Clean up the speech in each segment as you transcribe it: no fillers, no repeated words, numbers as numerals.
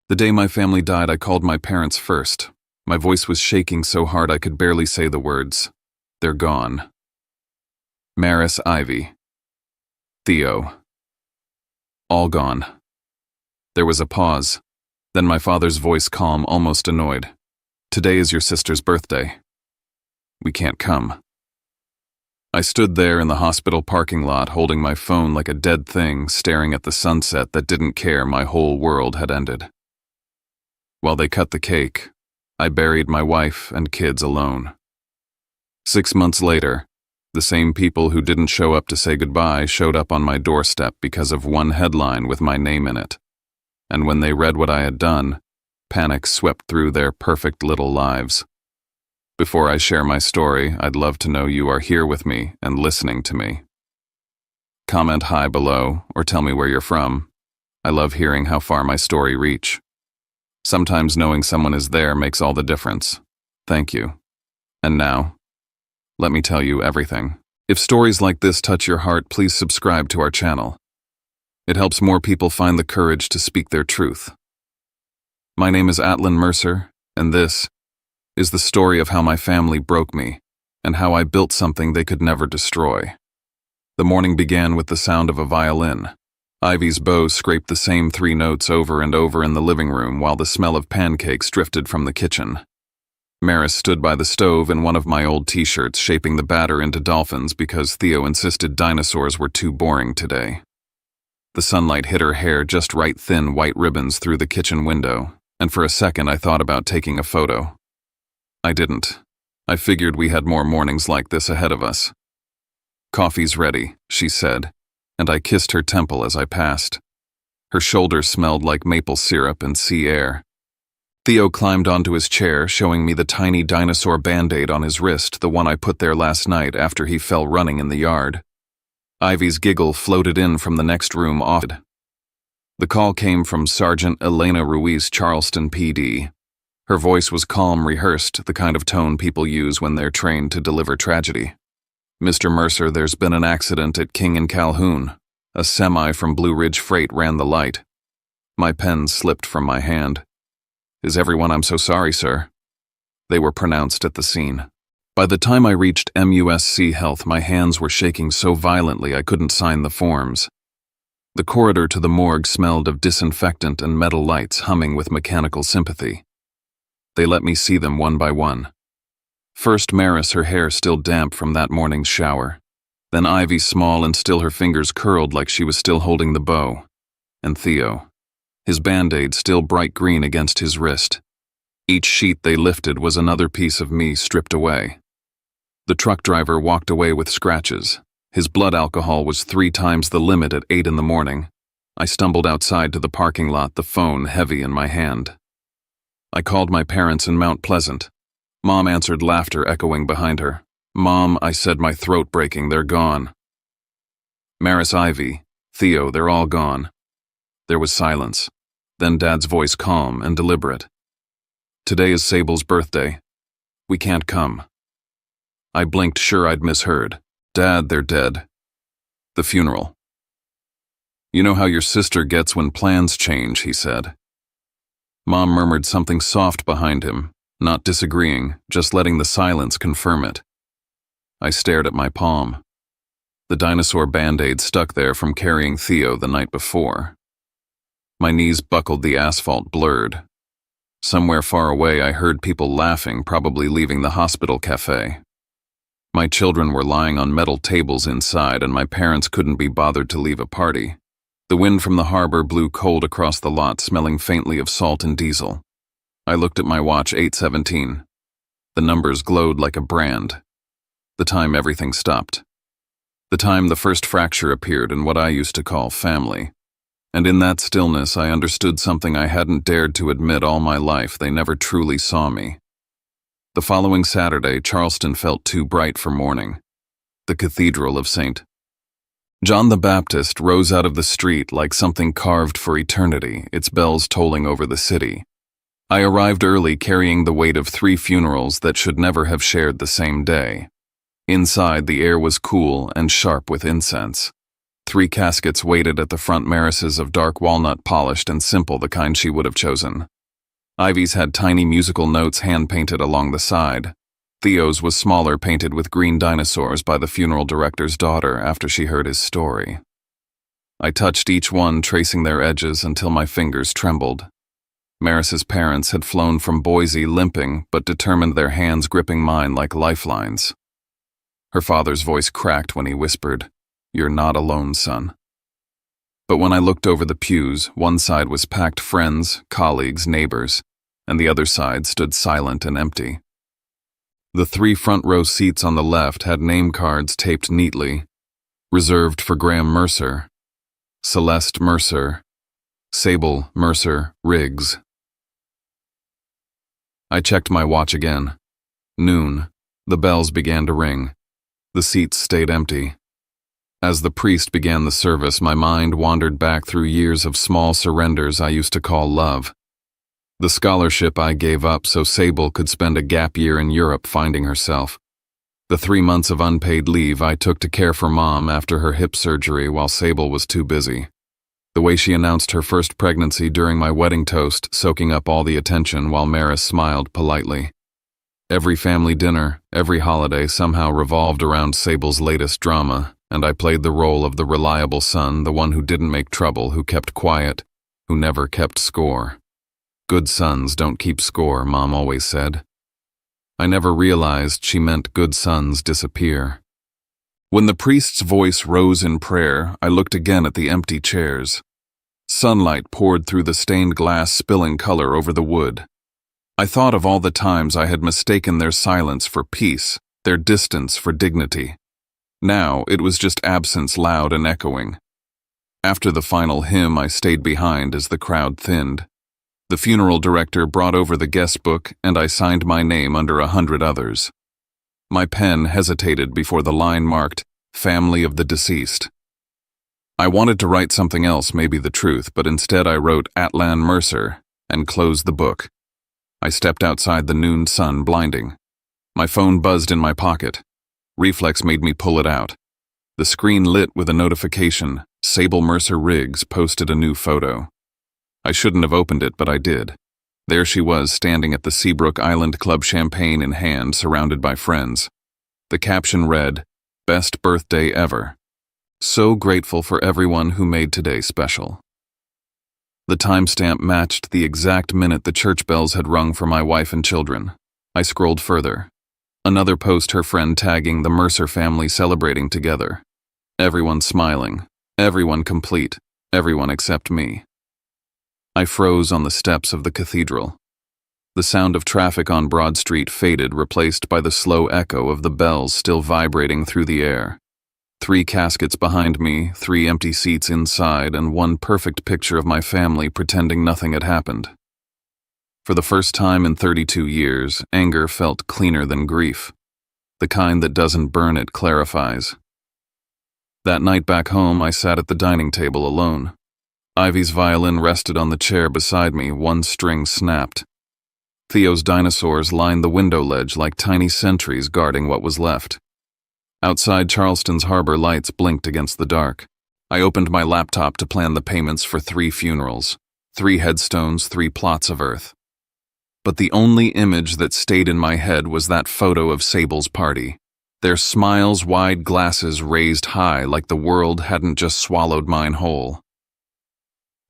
The day my family died, I called my parents first. My voice was shaking so hard I could barely say the words. They're gone. Maris, Ivy. Theo. All gone. There was a pause. Then my father's voice calm, almost annoyed. Today is your sister's birthday. We can't come. I stood there in the hospital parking lot holding my phone like a dead thing, staring at the sunset that didn't care my whole world had ended. While they cut the cake, I buried my wife and kids alone. 6 months later, the same people who didn't show up to say goodbye showed up on my doorstep because of one headline with my name in it. And when they read what I had done, panic swept through their perfect little lives. Before I share my story, I'd love to know you are here with me and listening to me. Comment hi below or tell me where you're from. I love hearing how far my story reach. Sometimes knowing someone is there makes all the difference. Thank you. And now, let me tell you everything. If stories like this touch your heart, please subscribe to our channel. It helps more people find the courage to speak their truth. My name is Atlan Mercer, and this is the story of how my family broke me and how I built something they could never destroy. The morning began with the sound of a violin. Ivy's bow scraped the same 3 notes over and over in the living room while the smell of pancakes drifted from the kitchen. Maris stood by the stove in one of my old t-shirts shaping the batter into dolphins because Theo insisted dinosaurs were too boring today. The sunlight hit her hair just right, thin white ribbons through the kitchen window, and for a second I thought about taking a photo. I didn't. I figured we had more mornings like this ahead of us. Coffee's ready, she said, and I kissed her temple as I passed. Her shoulders smelled like maple syrup and sea air. Theo climbed onto his chair, showing me the tiny dinosaur band-aid on his wrist, the one I put there last night after he fell running in the yard. Ivy's giggle floated in from the next room off. The call came from Sergeant Elena Ruiz, Charleston PD. Her voice was calm, rehearsed, the kind of tone people use when they're trained to deliver tragedy. Mr. Mercer, there's been an accident at King and Calhoun. A semi from Blue Ridge Freight ran the light. My pen slipped from my hand. Is everyone? I'm so sorry, sir. They were pronounced at the scene. By the time I reached MUSC Health, my hands were shaking so violently I couldn't sign the forms. The corridor to the morgue smelled of disinfectant and metal lights humming with mechanical sympathy. They let me see them one by one. First Maris, her hair still damp from that morning's shower. Then Ivy, small and still her fingers curled like she was still holding the bow. And Theo, his band-aid still bright green against his wrist. Each sheet they lifted was another piece of me stripped away. The truck driver walked away with scratches. His blood alcohol was 3 times the limit at 8 in the morning. I stumbled outside to the parking lot, the phone heavy in my hand. I called my parents in Mount Pleasant. Mom answered, laughter echoing behind her. Mom, I said, my throat breaking, they're gone. Maris, Ivy, Theo, they're all gone. There was silence. Then Dad's voice calm and deliberate. Today is Sable's birthday. We can't come. I blinked, sure I'd misheard. Dad, they're dead. The funeral. You know how your sister gets when plans change, he said. Mom murmured something soft behind him, not disagreeing, just letting the silence confirm it. I stared at my palm. The dinosaur band-aid stuck there from carrying Theo the night before. My knees buckled, the asphalt blurred. Somewhere far away I heard people laughing, probably leaving the hospital cafe. My children were lying on metal tables inside, and my parents couldn't be bothered to leave a party. The wind from the harbor blew cold across the lot, smelling faintly of salt and diesel. I looked at my watch, 8:17. The numbers glowed like a brand. The time everything stopped. The time the first fracture appeared in what I used to call family. And in that stillness I understood something I hadn't dared to admit all my life: they never truly saw me. The following Saturday, Charleston felt too bright for mourning. The Cathedral of St. John the Baptist rose out of the street like something carved for eternity, its bells tolling over the city. I arrived early, carrying the weight of 3 funerals that should never have shared the same day. Inside, the air was cool and sharp with incense. 3 caskets waited at the front. Maris's of dark walnut, polished and simple, the kind she would have chosen. Ivy's had tiny musical notes hand-painted along the side. Theo's was smaller, painted with green dinosaurs by the funeral director's daughter after she heard his story. I touched each one, tracing their edges until my fingers trembled. Maris's parents had flown from Boise, limping but determined, their hands gripping mine like lifelines. Her father's voice cracked when he whispered, "You're not alone, son." But when I looked over the pews, one side was packed, friends, colleagues, neighbors, and the other side stood silent and empty. The 3 front-row seats on the left had name cards taped neatly, reserved for Graham Mercer, Celeste Mercer, Sable Mercer Riggs. I checked my watch again. Noon. The bells began to ring. The seats stayed empty. As the priest began the service, my mind wandered back through years of small surrenders I used to call love. The scholarship I gave up so Sable could spend a gap year in Europe finding herself. The 3 months of unpaid leave I took to care for Mom after her hip surgery while Sable was too busy. The way she announced her first pregnancy during my wedding toast, soaking up all the attention while Maris smiled politely. Every family dinner, every holiday somehow revolved around Sable's latest drama, and I played the role of the reliable son, the one who didn't make trouble, who kept quiet, who never kept score. Good sons don't keep score, Mom always said. I never realized she meant good sons disappear. When the priest's voice rose in prayer, I looked again at the empty chairs. Sunlight poured through the stained glass, spilling color over the wood. I thought of all the times I had mistaken their silence for peace, their distance for dignity. Now it was just absence, loud and echoing. After the final hymn, I stayed behind as the crowd thinned. The funeral director brought over the guest book, and I signed my name under 100 others. My pen hesitated before the line marked, "Family of the deceased." I wanted to write something else, maybe the truth, but instead I wrote Atlan Mercer and closed the book. I stepped outside, the noon sun blinding. My phone buzzed in my pocket. Reflex made me pull it out. The screen lit with a notification. Sable Mercer Riggs posted a new photo. I shouldn't have opened it, but I did. There she was, standing at the Seabrook Island Club, champagne in hand, surrounded by friends. The caption read, "Best birthday ever. So grateful for everyone who made today special." The timestamp matched the exact minute the church bells had rung for my wife and children. I scrolled further. Another post, her friend tagging the Mercer family celebrating together. Everyone smiling, everyone complete, everyone except me. I froze on the steps of the cathedral. The sound of traffic on Broad Street faded, replaced by the slow echo of the bells still vibrating through the air. 3 caskets behind me, 3 empty seats inside, and one perfect picture of my family pretending nothing had happened. For the first time in 32 years, anger felt cleaner than grief. The kind that doesn't burn, it clarifies. That night back home, I sat at the dining table alone. Ivy's violin rested on the chair beside me, one string snapped. Theo's dinosaurs lined the window ledge like tiny sentries guarding what was left. Outside, Charleston's harbor lights blinked against the dark. I opened my laptop to plan the payments for 3 funerals, 3 headstones, 3 plots of earth. But the only image that stayed in my head was that photo of Sable's party. Their smiles, wide glasses raised high like the world hadn't just swallowed mine whole.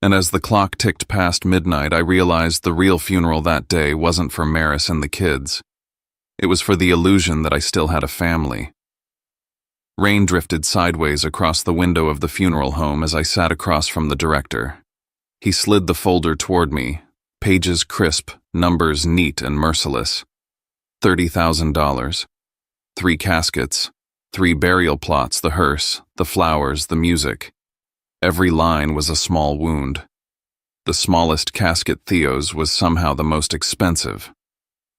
And as the clock ticked past midnight, I realized the real funeral that day wasn't for Maris and the kids. It was for the illusion that I still had a family. Rain drifted sideways across the window of the funeral home as I sat across from the director. He slid the folder toward me, pages crisp, numbers neat and merciless. $30,000. 3 caskets, 3 burial plots, the hearse, the flowers, the music. Every line was a small wound. The smallest casket, Theo's, was somehow the most expensive.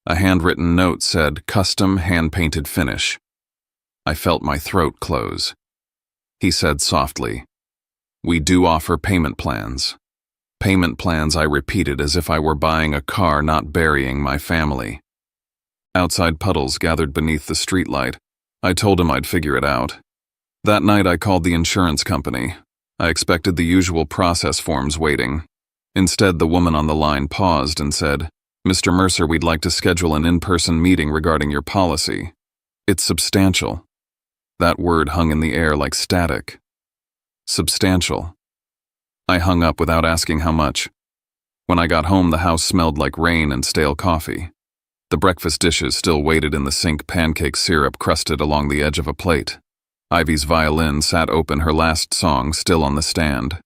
A handwritten note said, "Custom hand-painted finish." I felt my throat close. He said softly, "We do offer payment plans." Payment plans, I repeated as if I were buying a car, not burying my family. Outside, puddles gathered beneath the streetlight. I told him I'd figure it out. That night I called the insurance company. I expected the usual process forms waiting. Instead, the woman on the line paused and said, "Mr. Mercer, we'd like to schedule an in-person meeting regarding your policy. It's substantial." That word hung in the air like static. Substantial. I hung up without asking how much. When I got home, the house smelled like rain and stale coffee. The breakfast dishes still waited in the sink, pancake syrup crusted along the edge of a plate. Ivy's violin sat open, her last song still on the stand.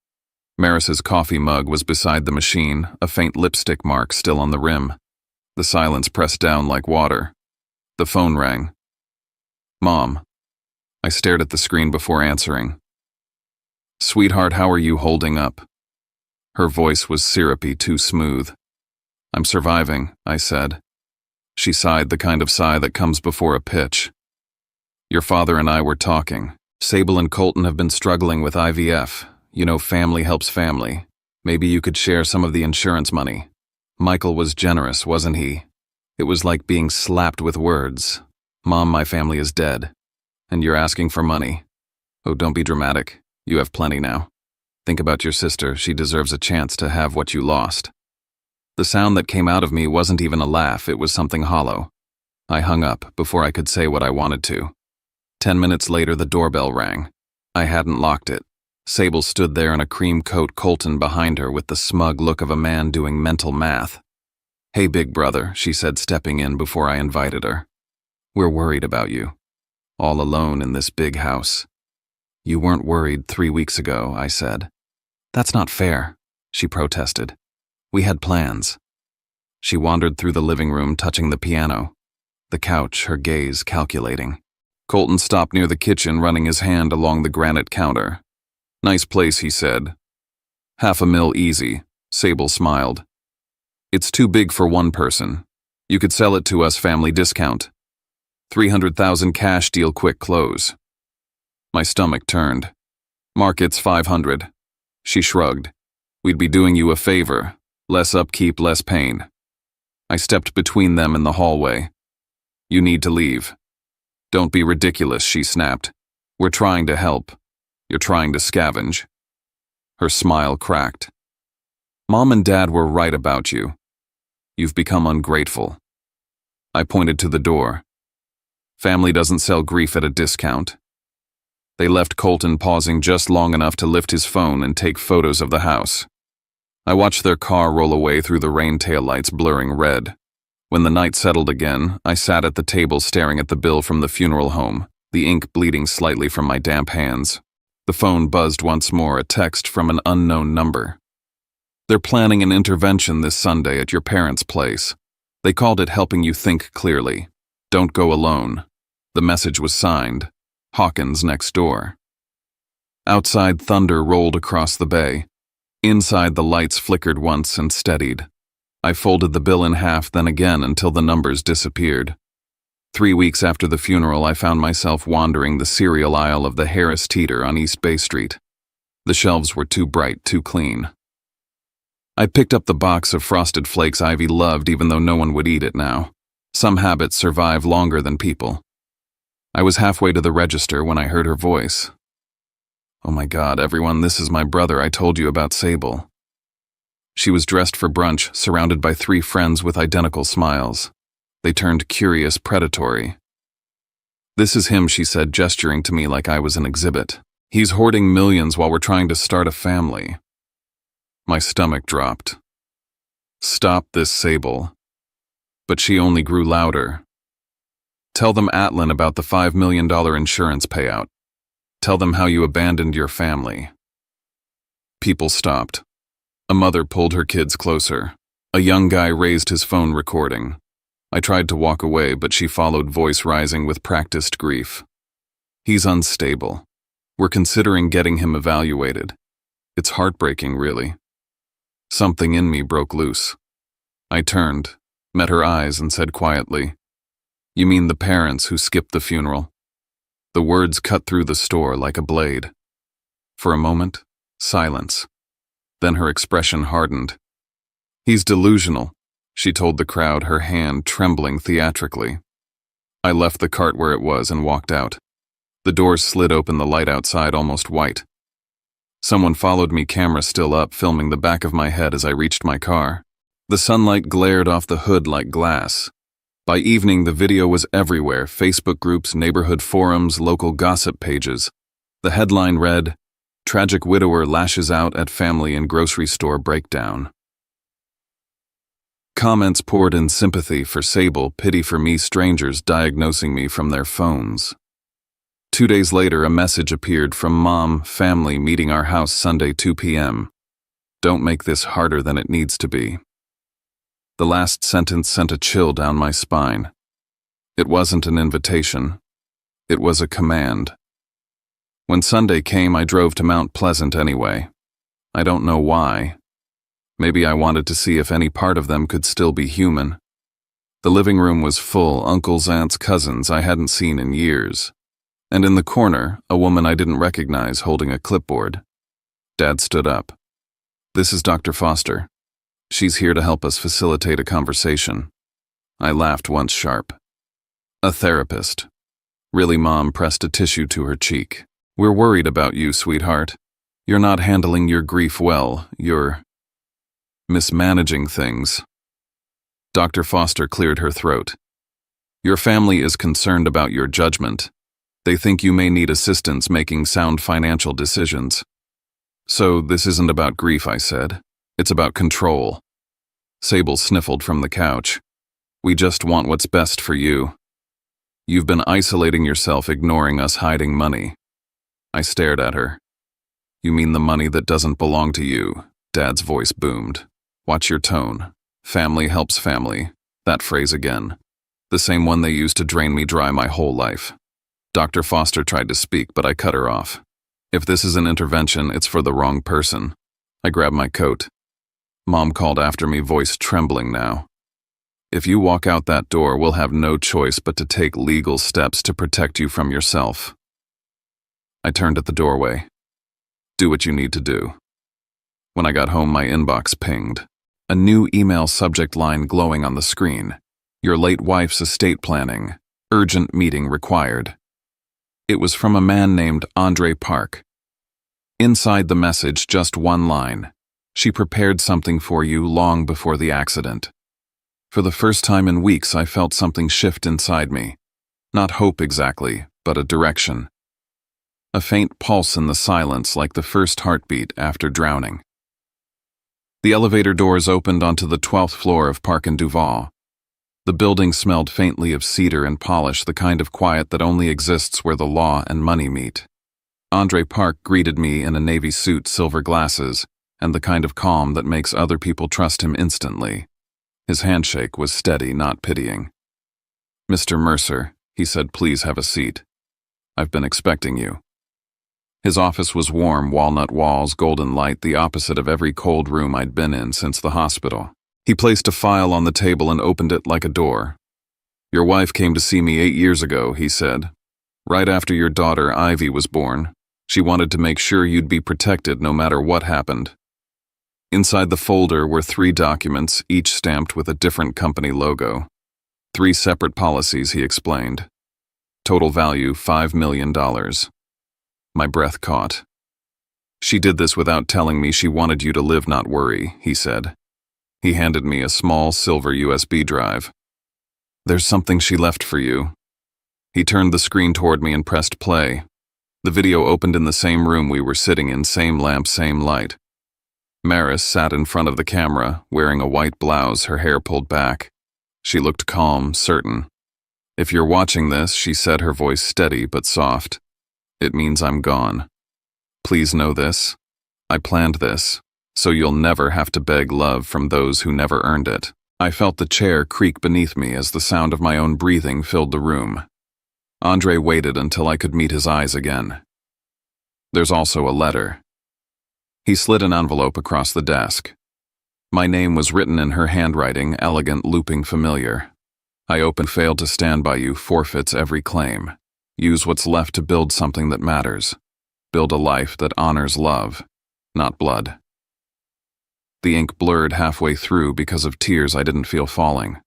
Maris's coffee mug was beside the machine, a faint lipstick mark still on the rim. The silence pressed down like water. The phone rang. "Mom." I stared at the screen before answering. "Sweetheart, how are you holding up?" Her voice was syrupy, too smooth. "I'm surviving," I said. She sighed, the kind of sigh that comes before a pitch. "Your father and I were talking. Sable and Colton have been struggling with IVF. You know, family helps family. Maybe you could share some of the insurance money." Michael was generous, wasn't he? It was like being slapped with words. "Mom, my family is dead. And you're asking for money. Oh, don't be dramatic. You have plenty now. Think about your sister. She deserves a chance to have what you lost." The sound that came out of me wasn't even a laugh, it was something hollow. I hung up before I could say what I wanted to. 10 minutes later, the doorbell rang. I hadn't locked it. Sable stood there in a cream coat, Colton behind her with the smug look of a man doing mental math. "Hey, big brother," she said, stepping in before I invited her. "We're worried about you. All alone in this big house." "You weren't worried 3 weeks ago," I said. "That's not fair," she protested. "We had plans." She wandered through the living room, touching the piano. The couch, her gaze calculating. Colton stopped near the kitchen, running his hand along the granite counter. "Nice place," he said. "$500,000 easy," Sable smiled. "It's too big for one person. You could sell it to us, family discount. 300,000 cash deal, quick close." My stomach turned. "Market's 500. She shrugged. "We'd be doing you a favor. Less upkeep, less pain." I stepped between them in the hallway. "You need to leave." "Don't be ridiculous," she snapped. "We're trying to help. You're trying to scavenge." Her smile cracked. "Mom and Dad were right about you. You've become ungrateful." I pointed to the door. "Family doesn't sell grief at a discount." They left Colton pausing just long enough to lift his phone and take photos of the house. I watched their car roll away through the rain, taillights blurring red. When the night settled again, I sat at the table staring at the bill from the funeral home, the ink bleeding slightly from my damp hands. The phone buzzed once more, a text from an unknown number. "They're planning an intervention this Sunday at your parents' place. They called it helping you think clearly. Don't go alone." The message was signed, Hawkins next door. Outside, thunder rolled across the bay. Inside, the lights flickered once and steadied. I folded the bill in half, then again, until the numbers disappeared. 3 weeks after the funeral, I found myself wandering the cereal aisle of the Harris Teeter on East Bay Street. The shelves were too bright, too clean. I picked up the box of Frosted Flakes Ivy loved, even though no one would eat it now. Some habits survive longer than people. I was halfway to the register when I heard her voice. "Oh my God, everyone, this is my brother I told you about, Sable." She was dressed for brunch, surrounded by 3 friends with identical smiles. They turned curious, predatory. "This is him," she said, gesturing to me like I was an exhibit. "He's hoarding millions while we're trying to start a family." My stomach dropped. "Stop this, Sable." But she only grew louder. "Tell them, Atlin, about the $5 million insurance payout. Tell them how you abandoned your family." People stopped. A mother pulled her kids closer. A young guy raised his phone, recording. I tried to walk away, but she followed, voice rising with practiced grief. "He's unstable. We're considering getting him evaluated. It's heartbreaking, really." Something in me broke loose. I turned, met her eyes, and said quietly, "You mean the parents who skipped the funeral?" The words cut through the store like a blade. For a moment, silence. Then her expression hardened. "He's delusional," she told the crowd, her hand trembling theatrically. I left the cart where it was and walked out. The doors slid open, the light outside almost white. Someone followed me, camera still up, filming the back of my head as I reached my car. The sunlight glared off the hood like glass. By evening, the video was everywhere: Facebook groups, neighborhood forums, local gossip pages. The headline read, "Tragic widower lashes out at family in grocery store breakdown." Comments poured in: sympathy for Sable, pity for me, strangers diagnosing me from their phones. 2 days later, a message appeared from Mom: family meeting our house Sunday 2 p.m. Don't make this harder than it needs to be. The last sentence sent a chill down my spine. It wasn't an invitation. It was a command. When Sunday came, I drove to Mount Pleasant anyway. I don't know why. Maybe I wanted to see if any part of them could still be human. The living room was full: uncles, aunts, cousins I hadn't seen in years. And in the corner, a woman I didn't recognize holding a clipboard. Dad stood up. "This is Dr. Foster. She's here to help us facilitate a conversation." I laughed once sharp. "A therapist?" "Really?" Mom pressed a tissue to her cheek. "We're worried about you, sweetheart. You're not handling your grief well. You're mismanaging things." Dr. Foster cleared her throat. "Your family is concerned about your judgment. They think you may need assistance making sound financial decisions." "So this isn't about grief," I said. "It's about control." Sable sniffled from the couch. "We just want what's best for you. You've been isolating yourself, ignoring us, hiding money." I stared at her. "You mean the money that doesn't belong to you?" Dad's voice boomed. "Watch your tone. Family helps family. That phrase again. The same one they used to drain me dry my whole life." Dr. Foster tried to speak, but I cut her off. "If this is an intervention, it's for the wrong person." I grabbed my coat. Mom called after me, voice trembling now. "If you walk out that door, we'll have no choice but to take legal steps to protect you from yourself." I turned at the doorway. "Do what you need to do." When I got home, my inbox pinged. A new email subject line glowing on the screen. "Your late wife's estate planning. Urgent meeting required." It was from a man named Andre Park. Inside the message, just one line: "She prepared something for you long before the accident." For the first time in weeks, I felt something shift inside me. Not hope exactly, but a direction. A faint pulse in the silence, like the first heartbeat after drowning. The elevator doors opened onto the 12th floor of Park and Duval. The building smelled faintly of cedar and polish, the kind of quiet that only exists where the law and money meet. Andre Park greeted me in a navy suit, silver glasses, and the kind of calm that makes other people trust him instantly. His handshake was steady, not pitying. "Mr. Mercer," he said, "please have a seat. I've been expecting you." His office was warm, walnut walls, golden light, the opposite of every cold room I'd been in since the hospital. He placed a file on the table and opened it like a door. "Your wife came to see me 8 years ago," he said. "Right after your daughter, Ivy, was born. She wanted to make sure you'd be protected no matter what happened." Inside the folder were 3 documents, each stamped with a different company logo. 3 separate policies, he explained. Total value $5 million. My breath caught. "She did this without telling me she wanted you to live, not worry," he said. He handed me a small silver USB drive. "There's something she left for you." He turned the screen toward me and pressed play. The video opened in the same room we were sitting in, same lamp, same light. Maris sat in front of the camera, wearing a white blouse, her hair pulled back. She looked calm, certain. "If you're watching this," she said, her voice steady but soft, "it means I'm gone. Please know this. I planned this, so you'll never have to beg love from those who never earned it." I felt the chair creak beneath me as the sound of my own breathing filled the room. Andre waited until I could meet his eyes again. "There's also a letter." He slid an envelope across the desk. My name was written in her handwriting, elegant, looping, familiar. I opened. "Failed to stand by you, forfeits every claim. Use what's left to build something that matters. Build a life that honors love, not blood." The ink blurred halfway through because of tears I didn't feel falling.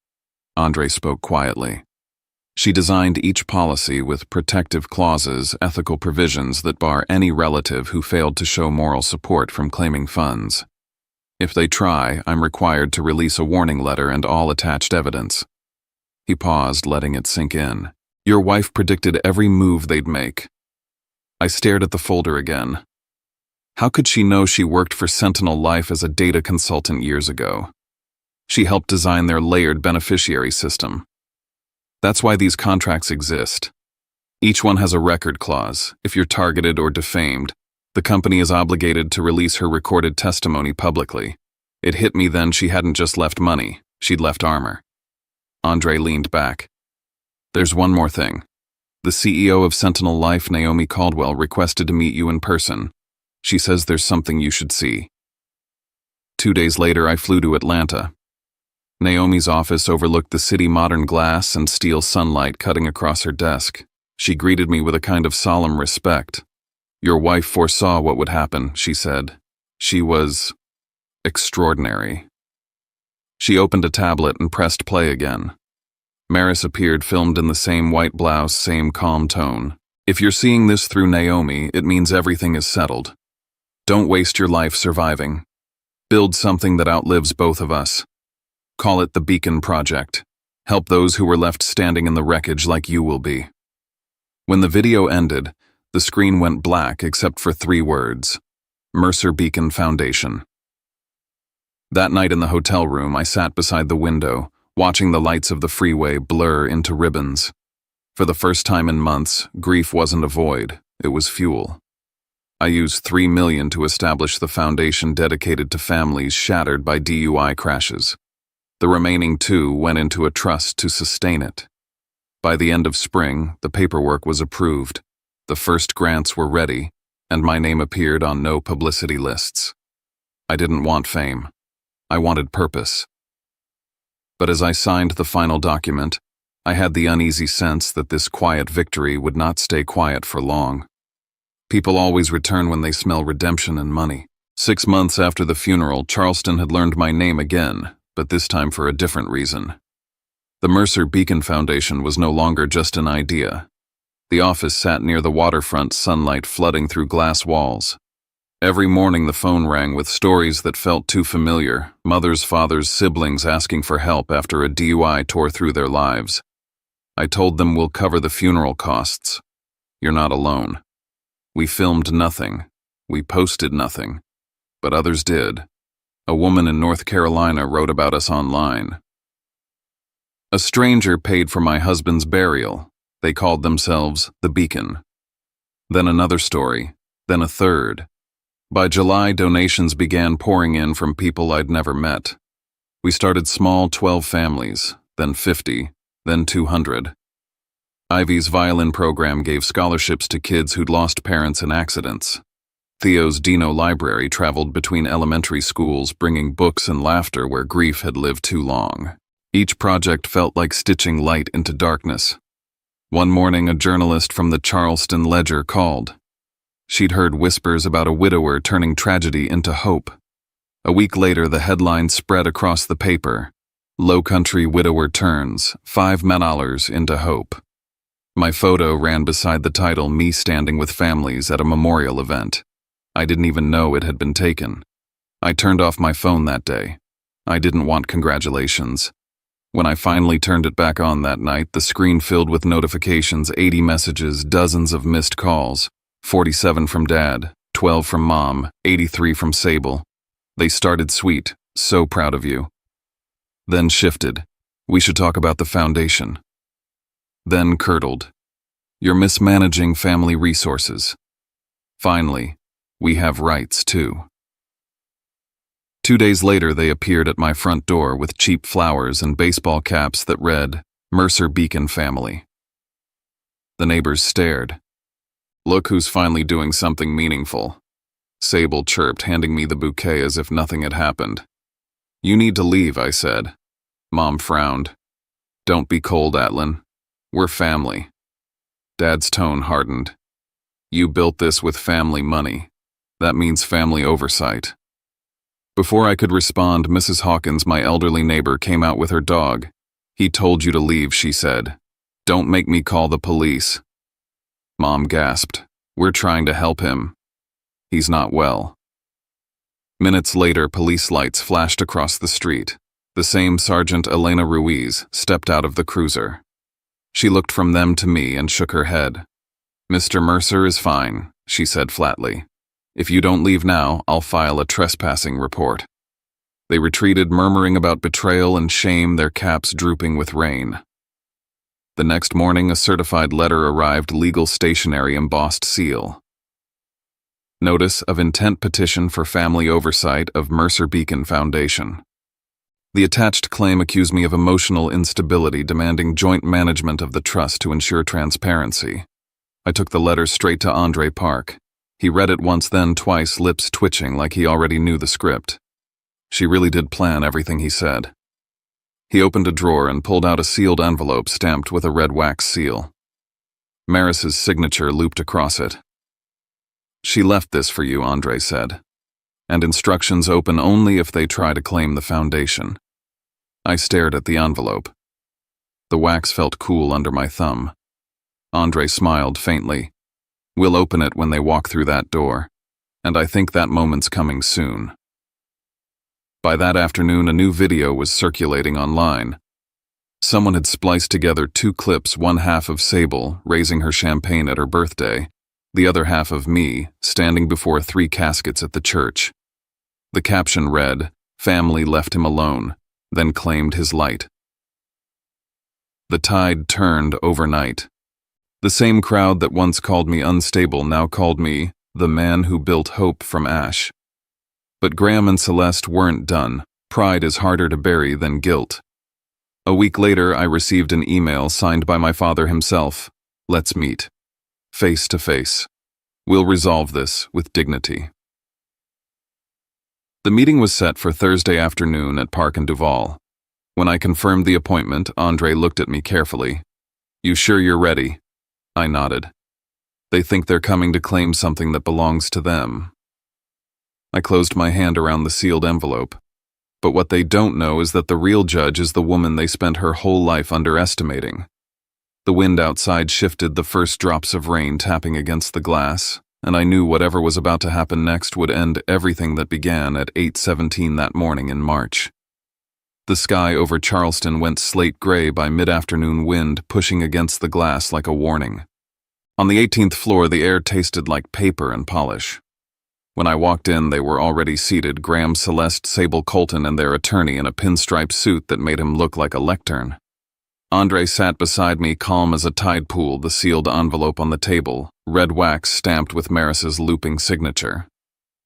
Andre spoke quietly. She designed each policy with protective clauses, ethical provisions that bar any relative who failed to show moral support from claiming funds. If they try, I'm required to release a warning letter and all attached evidence. He paused, letting it sink in. Your wife predicted every move they'd make. I stared at the folder again. How could she know she worked for Sentinel Life as a data consultant years ago? She helped design their layered beneficiary system. That's why these contracts exist. Each one has a record clause. If you're targeted or defamed, the company is obligated to release her recorded testimony publicly. It hit me then she hadn't just left money, she'd left armor. Andre leaned back. There's one more thing. The CEO of Sentinel Life, Naomi Caldwell, requested to meet you in person. She says there's something you should see. 2 days later, I flew to Atlanta. Naomi's office overlooked the city, modern glass and steel sunlight cutting across her desk. She greeted me with a kind of solemn respect. Your wife foresaw what would happen, she said. She was extraordinary. She opened a tablet and pressed play again. Maris appeared, filmed in the same white blouse, same calm tone. If you're seeing this through Naomi, it means everything is settled. Don't waste your life surviving. Build something that outlives both of us. Call it the Beacon Project. Help those who were left standing in the wreckage like you will be. When the video ended, the screen went black except for 3 words: Mercer Beacon Foundation. That night in the hotel room, I sat beside the window, watching the lights of the freeway blur into ribbons. For the first time in months, grief wasn't a void, it was fuel. I used $3 million to establish the foundation dedicated to families shattered by DUI crashes. The remaining $2 million went into a trust to sustain it. By the end of spring, the paperwork was approved. The first grants were ready, and my name appeared on no publicity lists. I didn't want fame. I wanted purpose. But as I signed the final document, I had the uneasy sense that this quiet victory would not stay quiet for long. People always return when they smell redemption and money. 6 months after the funeral, Charleston had learned my name again, but this time for a different reason. The Mercer Beacon Foundation was no longer just an idea. The office sat near the waterfront, sunlight flooding through glass walls. Every morning the phone rang with stories that felt too familiar, mothers, fathers, siblings asking for help after a DUI tore through their lives. I told them we'll cover the funeral costs. You're not alone. We filmed nothing. We posted nothing. But others did. A woman in North Carolina wrote about us online. A stranger paid for my husband's burial. They called themselves the Beacon. Then another story, then a third. By July, donations began pouring in from people I'd never met. We started small, 12 families, then 50, then 200. Ivy's violin program gave scholarships to kids who'd lost parents in accidents. Theo's Dino library traveled between elementary schools, bringing books and laughter where grief had lived too long. Each project felt like stitching light into darkness. One morning, a journalist from the Charleston Ledger called. She'd heard whispers about a widower turning tragedy into hope. A week later, the headline spread across the paper. Low Country Widower Turns, $5 into Hope. My photo ran beside the title, me standing with families at a memorial event. I didn't even know it had been taken. I turned off my phone that day. I didn't want congratulations. When I finally turned it back on that night, the screen filled with notifications, 80 messages, dozens of missed calls, 47 from Dad, 12 from Mom, 83 from Sable. They started sweet, so proud of you. Then shifted, we should talk about the foundation. Then curdled, you're mismanaging family resources. Finally, we have rights too. 2 days later, they appeared at my front door with cheap flowers and baseball caps that read, Mercer Beacon Family. The neighbors stared. Look who's finally doing something meaningful. Sable chirped, handing me the bouquet as if nothing had happened. You need to leave, I said. Mom frowned. Don't be cold, Atlin. We're family. Dad's tone hardened. You built this with family money. That means family oversight. Before I could respond, Mrs. Hawkins, my elderly neighbor, came out with her dog. He told you to leave, she said. Don't make me call the police. Mom gasped. We're trying to help him. He's not well. Minutes later, police lights flashed across the street. The same Sergeant Elena Ruiz stepped out of the cruiser. She looked from them to me and shook her head. Mr. Mercer is fine, she said flatly. If you don't leave now, I'll file a trespassing report. They retreated, murmuring about betrayal and shame, their caps drooping with rain. The next morning, a certified letter arrived, legal stationery, embossed seal. Notice of intent petition for family oversight of Mercer Beacon Foundation. The attached claim accused me of emotional instability, demanding joint management of the trust to ensure transparency. I took the letter straight to Andre Park. He read it once, then twice, lips twitching like he already knew the script. She really did plan everything he said. He opened a drawer and pulled out a sealed envelope stamped with a red wax seal. Maris's signature looped across it. She left this for you, Andre said. And instructions open only if they try to claim the foundation. I stared at the envelope. The wax felt cool under my thumb. Andre smiled faintly. We'll open it when they walk through that door, and I think that moment's coming soon. By that afternoon, a new video was circulating online. Someone had spliced together two clips, one half of Sable raising her champagne at her birthday, the other half of me standing before 3 caskets at the church. The caption read, "Family left him alone, then claimed his light." The tide turned overnight. The same crowd that once called me unstable now called me the man who built hope from ash. But Graham and Celeste weren't done. Pride is harder to bury than guilt. A week later, I received an email signed by my father himself. Let's meet. Face to face. We'll resolve this with dignity. The meeting was set for Thursday afternoon at Park and Duval. When I confirmed the appointment, Andre looked at me carefully. You sure you're ready? I nodded. They think they're coming to claim something that belongs to them. I closed my hand around the sealed envelope. But what they don't know is that the real judge is the woman they spent her whole life underestimating. The wind outside shifted, the first drops of rain tapping against the glass, and I knew whatever was about to happen next would end everything that began at 8:17 that morning in March. The sky over Charleston went slate gray by mid-afternoon wind pushing against the glass like a warning. On the 18th floor, the air tasted like paper and polish. When I walked in, they were already seated, Graham, Celeste, Sable Colton, and their attorney in a pinstripe suit that made him look like a lectern. Andre sat beside me, calm as a tide pool, the sealed envelope on the table, red wax stamped with Maris's looping signature.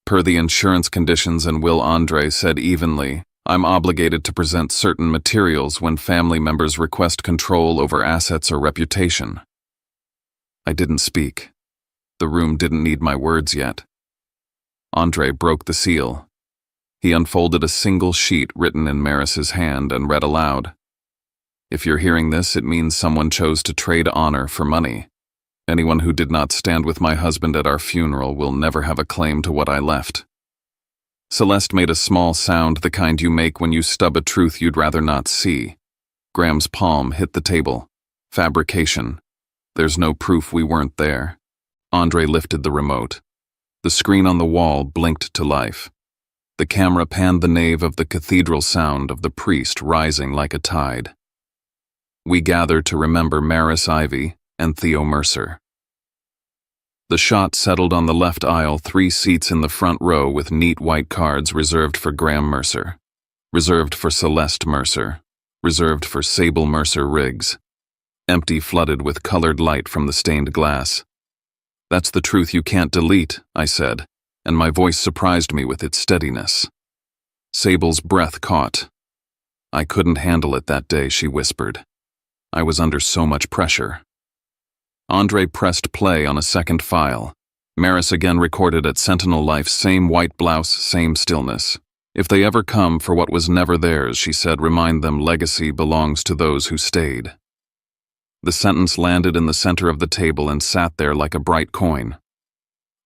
Per the insurance conditions and will, Andre said evenly, I'm obligated to present certain materials when family members request control over assets or reputation. I didn't speak. The room didn't need my words yet. Andre broke the seal. He unfolded a single sheet written in Maris's hand and read aloud. If you're hearing this, it means someone chose to trade honor for money. Anyone who did not stand with my husband at our funeral will never have a claim to what I left. Celeste made a small sound, the kind you make when you stub a truth you'd rather not see. Graham's palm hit the table. Fabrication. There's no proof we weren't there. Andre lifted the remote. The screen on the wall blinked to life. The camera panned the nave of the cathedral, sound of the priest rising like a tide. We gathered to remember Maris Ivy and Theo Mercer. The shot settled on the left aisle, 3 seats in the front row with neat white cards reserved for Graham Mercer, reserved for Celeste Mercer, reserved for Sable Mercer Riggs. Empty, flooded with colored light from the stained glass. That's the truth you can't delete, I said, and my voice surprised me with its steadiness. Sable's breath caught. I couldn't handle it that day, she whispered. I was under so much pressure. Andre pressed play on a second file. Maris again recorded at Sentinel Life, same white blouse, same stillness. If they ever come for what was never theirs, she said, remind them legacy belongs to those who stayed. The sentence landed in the center of the table and sat there like a bright coin.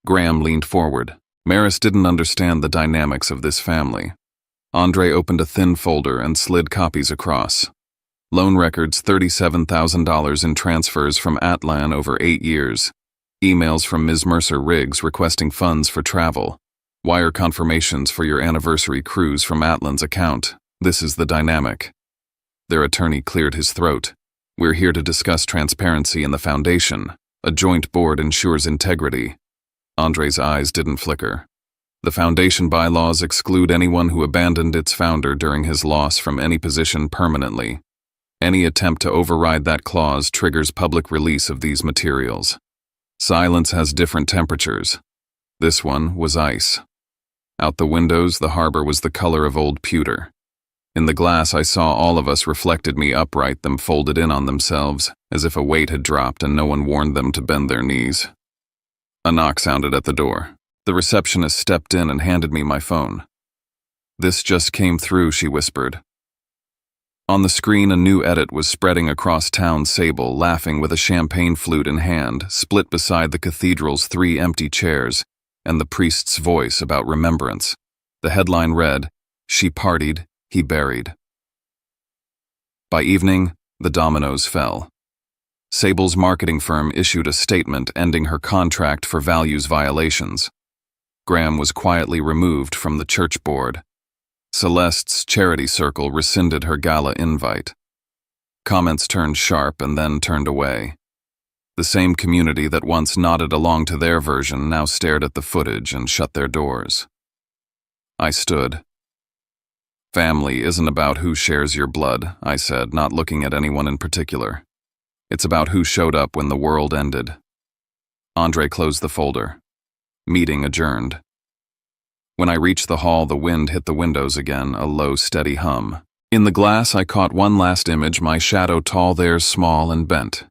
Graham leaned forward. Maris didn't understand the dynamics of this family. Andre opened a thin folder and slid copies across. Loan records $37,000 in transfers from Atlan over 8 years. Emails from Ms. Mercer Riggs requesting funds for travel. Wire confirmations for your anniversary cruise from Atlan's account. This is the dynamic. Their attorney cleared his throat. We're here to discuss transparency in the foundation. A joint board ensures integrity. Andre's eyes didn't flicker. The foundation bylaws exclude anyone who abandoned its founder during his loss from any position permanently. Any attempt to override that clause triggers public release of these materials. Silence has different temperatures. This one was ice. Out the windows, the harbor was the color of old pewter. In the glass, I saw all of us reflected me upright, them folded in on themselves, as if a weight had dropped and no one warned them to bend their knees. A knock sounded at the door. The receptionist stepped in and handed me my phone. "This just came through," she whispered. On the screen, a new edit was spreading across town. Sable, laughing with a champagne flute in hand, split beside the cathedral's 3 empty chairs, and the priest's voice about remembrance. The headline read, "She partied, he buried." By evening, the dominoes fell. Sable's marketing firm issued a statement ending her contract for values violations. Graham was quietly removed from the church board. Celeste's charity circle rescinded her gala invite. Comments turned sharp and then turned away. The same community that once nodded along to their version now stared at the footage and shut their doors. I stood. "Family isn't about who shares your blood," I said, not looking at anyone in particular. "It's about who showed up when the world ended." Andre closed the folder. Meeting adjourned. When I reached the hall, the wind hit the windows again, a low, steady hum. In the glass, I caught one last image, my shadow tall there, small and bent.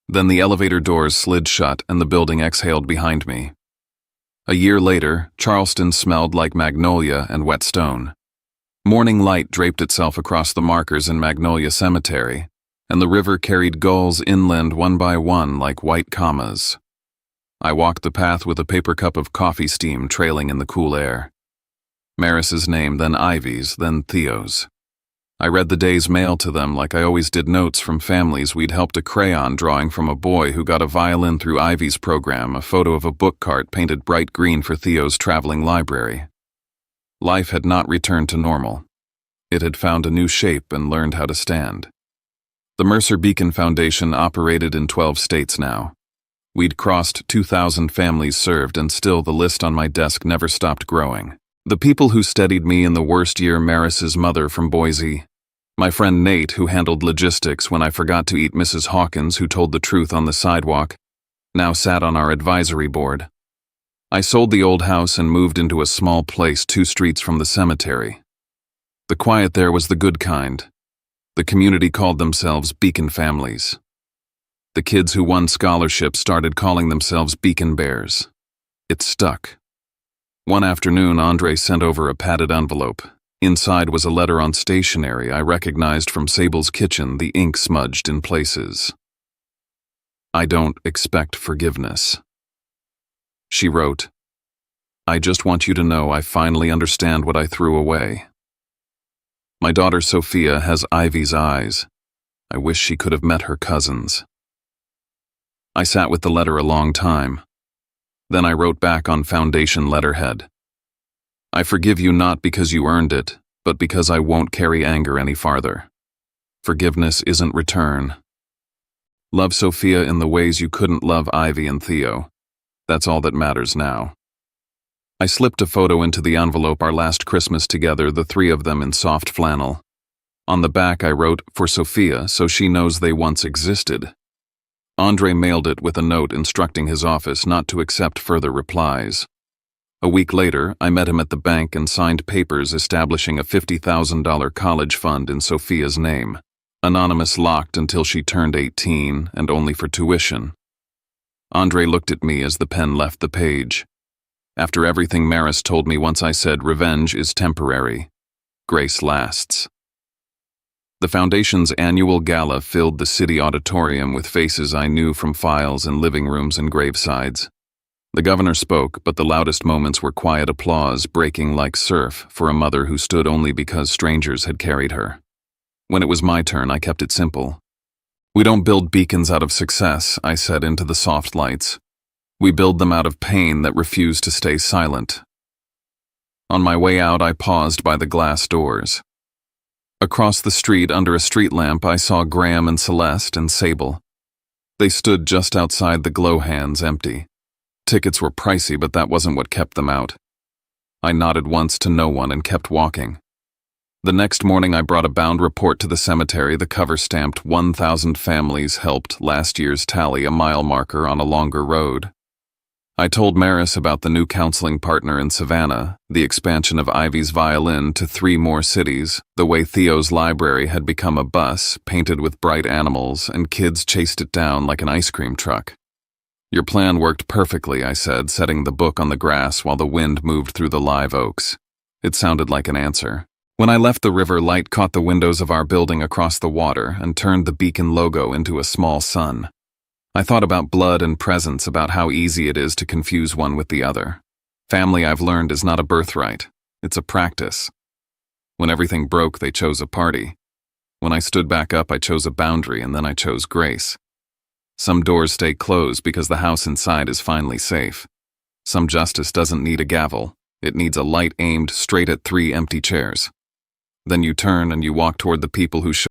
Then the elevator doors slid shut and the building exhaled behind me. A year later, Charleston smelled like magnolia and wet stone. Morning light draped itself across the markers in Magnolia Cemetery, and the river carried gulls inland one by one like white commas. I walked the path with a paper cup of coffee steam trailing in the cool air. Maris's name, then Ivy's, then Theo's. I read the day's mail to them like I always did notes from families we'd helped, a crayon drawing from a boy who got a violin through Ivy's program, a photo of a book cart painted bright green for Theo's traveling library. Life had not returned to normal. It had found a new shape and learned how to stand. The Mercer Beacon Foundation operated in 12 states now. We'd crossed 2,000 families served, and still the list on my desk never stopped growing. The people who steadied me in the worst year, Maris's mother from Boise, my friend Nate who handled logistics when I forgot to eat, Mrs. Hawkins who told the truth on the sidewalk, now sat on our advisory board. I sold the old house and moved into a small place 2 streets from the cemetery. The quiet there was the good kind. The community called themselves Beacon Families. The kids who won scholarships started calling themselves Beacon Bears. It stuck. One afternoon, Andre sent over a padded envelope. Inside was a letter on stationery I recognized from Sable's kitchen, the ink smudged in places. "I don't expect forgiveness." She wrote, "I just want you to know I finally understand what I threw away. My daughter Sophia has Ivy's eyes. I wish she could have met her cousins." I sat with the letter a long time. Then I wrote back on foundation letterhead. "I forgive you not because you earned it, but because I won't carry anger any farther. Forgiveness isn't return. Love Sophia in the ways you couldn't love Ivy and Theo. That's all that matters now." I slipped a photo into the envelope, our last Christmas together, the 3 of them in soft flannel. On the back I wrote, "For Sophia, so she knows they once existed." Andre mailed it with a note instructing his office not to accept further replies. A week later, I met him at the bank and signed papers establishing a $50,000 college fund in Sophia's name, anonymous, locked until she turned 18 and only for tuition. Andre looked at me as the pen left the page. After everything Maris told me once, I said, "Revenge is temporary. Grace lasts." The foundation's annual gala filled the city auditorium with faces I knew from files in living rooms and gravesides. The governor spoke, but the loudest moments were quiet applause breaking like surf for a mother who stood only because strangers had carried her. When it was my turn, I kept it simple. We don't build beacons out of success, I said into the soft lights. We build them out of pain that refuse to stay silent. On my way out, I paused by the glass doors. Across the street, under a street lamp, I saw Graham and Celeste and Sable. They stood just outside the glow hands, empty. Tickets were pricey, but that wasn't what kept them out. I nodded once to no one and kept walking. The next morning I brought a bound report to the cemetery, the cover stamped 1,000 families helped, last year's tally, a mile marker on a longer road. I told Maris about the new counseling partner in Savannah, the expansion of Ivy's violin to 3 more cities, the way Theo's library had become a bus, painted with bright animals, and kids chased it down like an ice cream truck. Your plan worked perfectly, I said, setting the book on the grass while the wind moved through the live oaks. It sounded like an answer. When I left the river, light caught the windows of our building across the water and turned the beacon logo into a small sun. I thought about blood and presence, about how easy it is to confuse one with the other. Family, I've learned, is not a birthright. It's a practice. When everything broke, they chose a party. When I stood back up, I chose a boundary, and then I chose grace. Some doors stay closed because the house inside is finally safe. Some justice doesn't need a gavel. It needs a light aimed straight at 3 empty chairs. Then you turn and you walk toward the people who